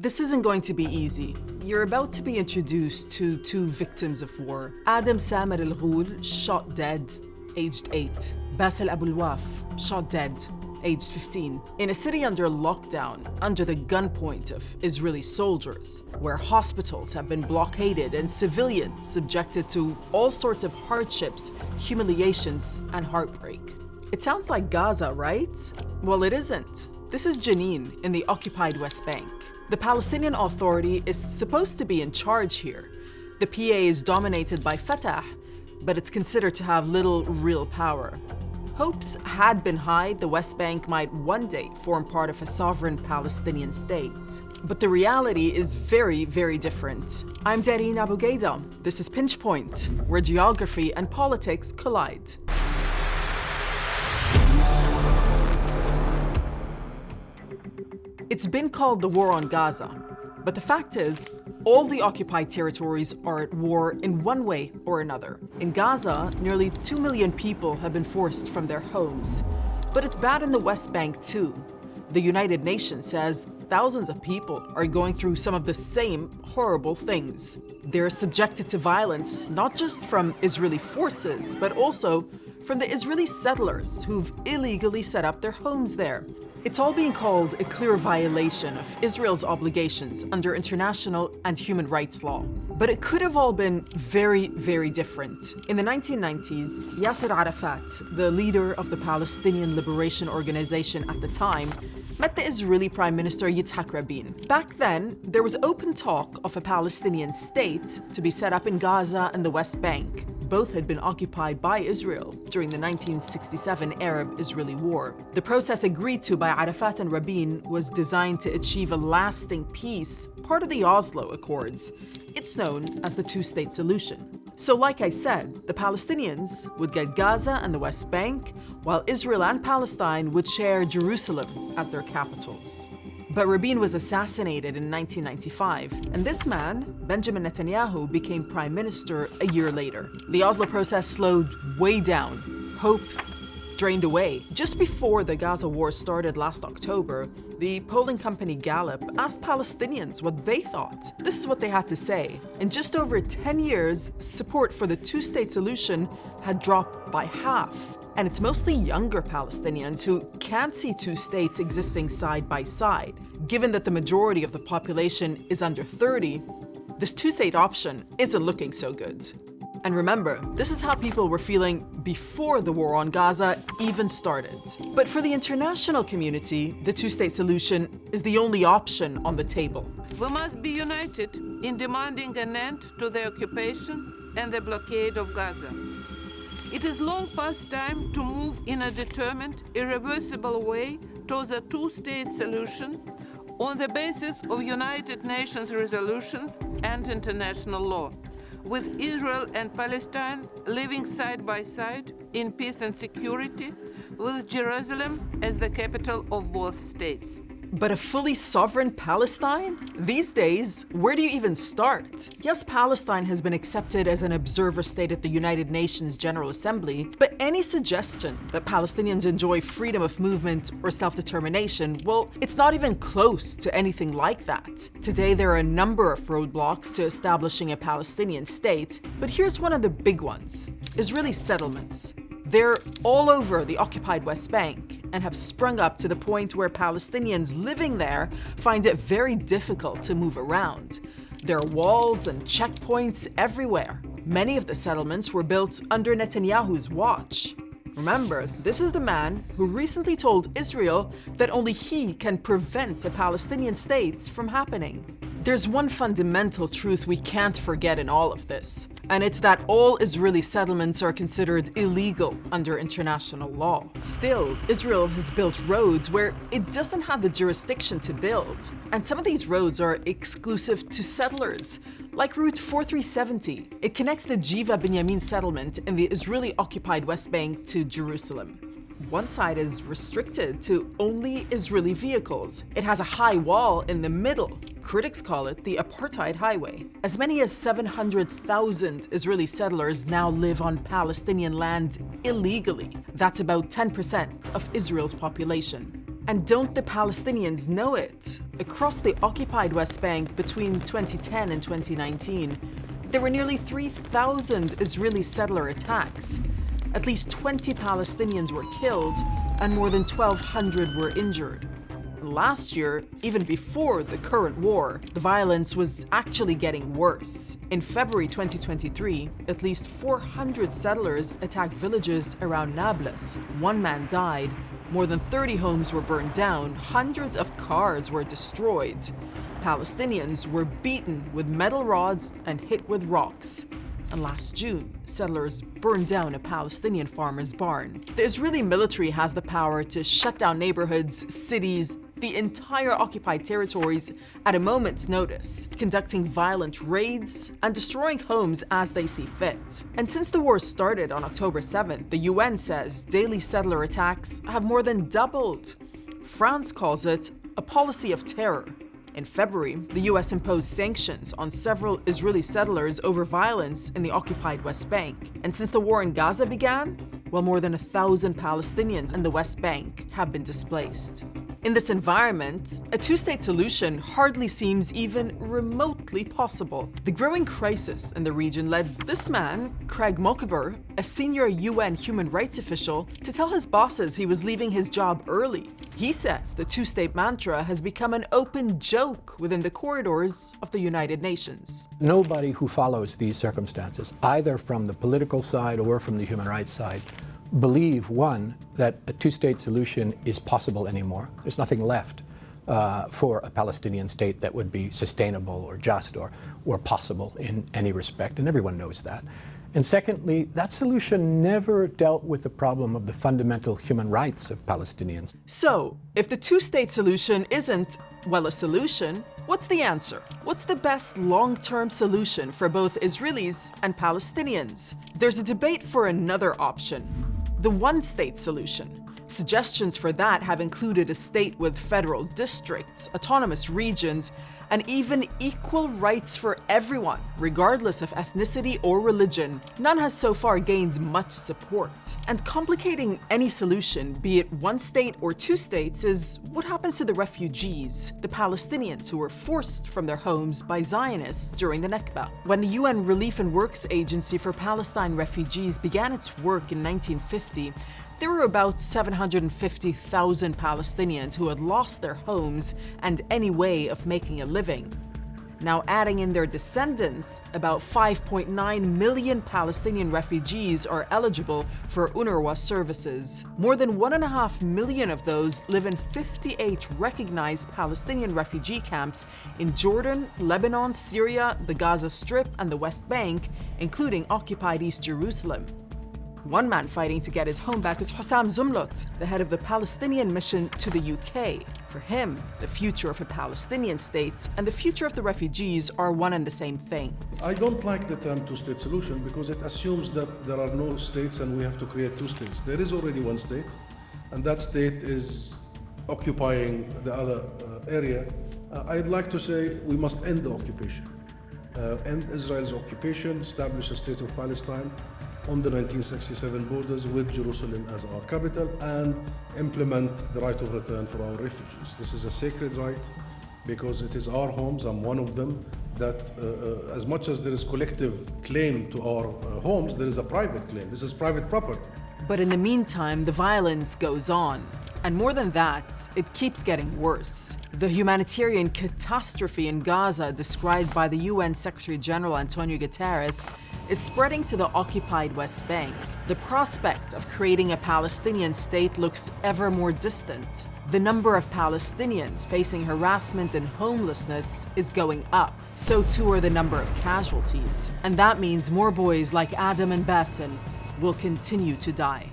This isn't going to be easy. You're about to be introduced to two victims of war. Adam Samer al-Ghoul, shot dead, aged 8. Bassel Abulwaf, shot dead, aged 15. In a city under lockdown, under the gunpoint of Israeli soldiers, where hospitals have been blockaded and civilians subjected to all sorts of hardships, humiliations, and heartbreak. It sounds like Gaza, right? Well, it isn't. This is Jenin in the occupied West Bank. The Palestinian Authority is supposed to be in charge here. The PA is dominated by Fatah, but it's considered to have little real power. Hopes had been high the West Bank might one day form part of a sovereign Palestinian state. But the reality is very, very different. I'm Dareen Abu Gaida. This is Pinch Point, where geography and politics collide. It's been called the war on Gaza, but the fact is, all the occupied territories are at war in one way or another. In Gaza, nearly 2 million people have been forced from their homes. But it's bad in the West Bank too. The United Nations says thousands of people are going through some of the same horrible things. They're subjected to violence, not just from Israeli forces, but also from the Israeli settlers who've illegally set up their homes there. It's all being called a clear violation of Israel's obligations under international and human rights law. But it could have all been very, very different. In the 1990s, Yasser Arafat, the leader of the Palestinian Liberation Organization at the time, met the Israeli Prime Minister Yitzhak Rabin. Back then, there was open talk of a Palestinian state to be set up in Gaza and the West Bank. Both had been occupied by Israel during the 1967 Arab-Israeli War. The process agreed to by Arafat and Rabin was designed to achieve a lasting peace, part of the Oslo Accords. It's known as the two-state solution. So like I said, the Palestinians would get Gaza and the West Bank, while Israel and Palestine would share Jerusalem as their capitals. But Rabin was assassinated in 1995, and this man, Benjamin Netanyahu, became prime minister a year later. The Oslo process slowed way down. Hope drained away. Just before the Gaza war started last October, the polling company Gallup asked Palestinians what they thought. This is what they had to say. In just over 10 years, support for the two-state solution had dropped by half. And it's mostly younger Palestinians who can't see two states existing side by side. Given that the majority of the population is under 30, this two-state option isn't looking so good. And remember, this is how people were feeling before the war on Gaza even started. But for the international community, the two-state solution is the only option on the table. We must be united in demanding an end to the occupation and the blockade of Gaza. It is long past time to move in a determined, irreversible way towards a two-state solution on the basis of United Nations resolutions and international law, with Israel and Palestine living side by side in peace and security, with Jerusalem as the capital of both states. But a fully sovereign Palestine? These days, where do you even start? Yes, Palestine has been accepted as an observer state at the United Nations General Assembly, but any suggestion that Palestinians enjoy freedom of movement or self-determination, well, it's not even close to anything like that. Today, there are a number of roadblocks to establishing a Palestinian state, but here's one of the big ones: Israeli settlements. They're all over the occupied West Bank and have sprung up to the point where Palestinians living there find it very difficult to move around. There are walls and checkpoints everywhere. Many of the settlements were built under Netanyahu's watch. Remember, this is the man who recently told Israel that only he can prevent a Palestinian state from happening. There's one fundamental truth we can't forget in all of this, and it's that all Israeli settlements are considered illegal under international law. Still, Israel has built roads where it doesn't have the jurisdiction to build, and some of these roads are exclusive to settlers, like Route 4370. It connects the Jiva Binyamin settlement in the Israeli-occupied West Bank to Jerusalem. One side is restricted to only Israeli vehicles. It has a high wall in the middle. Critics call it the apartheid highway. As many as 700,000 Israeli settlers now live on Palestinian land illegally. That's about 10% of Israel's population. And don't the Palestinians know it? across the occupied West Bank between 2010 and 2019, there were nearly 3,000 Israeli settler attacks. At least 20 Palestinians were killed and more than 1,200 were injured. Last year, even before the current war, the violence was actually getting worse. In February 2023, at least 400 settlers attacked villages around Nablus. One man died, more than 30 homes were burned down, hundreds of cars were destroyed. Palestinians were beaten with metal rods and hit with rocks. And last June, settlers burned down a Palestinian farmer's barn. The Israeli military has the power to shut down neighborhoods, cities, the entire occupied territories at a moment's notice, conducting violent raids and destroying homes as they see fit. And since the war started on October 7th, the UN says daily settler attacks have more than doubled. France calls it a policy of terror. In February, the US imposed sanctions on several Israeli settlers over violence in the occupied West Bank. And since the war in Gaza began, well, more than 1,000 Palestinians in the West Bank have been displaced. In this environment, a two-state solution hardly seems even remotely possible. The growing crisis in the region led this man, Craig Mokhiber, a senior UN human rights official, to tell his bosses he was leaving his job early. He says the two-state mantra has become an open joke within the corridors of the United Nations. Nobody who follows these circumstances, either from the political side or from the human rights side, believe, one, that a two-state solution is possible anymore. There's nothing left for a Palestinian state that would be sustainable or just or possible in any respect, and everyone knows that. And secondly, that solution never dealt with the problem of the fundamental human rights of Palestinians. So, if the two-state solution isn't, well, a solution, what's the answer? What's the best long-term solution for both Israelis and Palestinians? There's a debate for another option, the one-state solution. Suggestions for that have included a state with federal districts, autonomous regions, and even equal rights for everyone, regardless of ethnicity or religion. None has so far gained much support. And complicating any solution, be it one state or two states, is what happens to the refugees, the Palestinians who were forced from their homes by Zionists during the Nakba. When the UN Relief and Works Agency for Palestine Refugees began its work in 1950, there were about 750,000 Palestinians who had lost their homes and any way of making a living. Now, adding in their descendants, about 5.9 million Palestinian refugees are eligible for UNRWA services. More than 1.5 million of those live in 58 recognized Palestinian refugee camps in Jordan, Lebanon, Syria, the Gaza Strip, and the West Bank, including occupied East Jerusalem. One man fighting to get his home back is Hussam Zumlot, the head of the Palestinian mission to the UK. For him, the future of a Palestinian state and the future of the refugees are one and the same thing. I don't like the term two-state solution because it assumes that there are no states and we have to create two states. There is already one state, and that state is occupying the other area. I'd like to say we must end the occupation, end Israel's occupation, establish a state of Palestine on the 1967 borders with Jerusalem as our capital, and implement the right of return for our refugees. This is a sacred right because it is our homes. I'm one of them. That as much as there is collective claim to our homes, there is a private claim. This is private property. But in the meantime, the violence goes on. And more than that, it keeps getting worse. The humanitarian catastrophe in Gaza, described by the UN Secretary General Antonio Guterres, is spreading to the occupied West Bank. The prospect of creating a Palestinian state looks ever more distant. The number of Palestinians facing harassment and homelessness is going up. So too are the number of casualties. And that means more boys like Adam and Bassem will continue to die.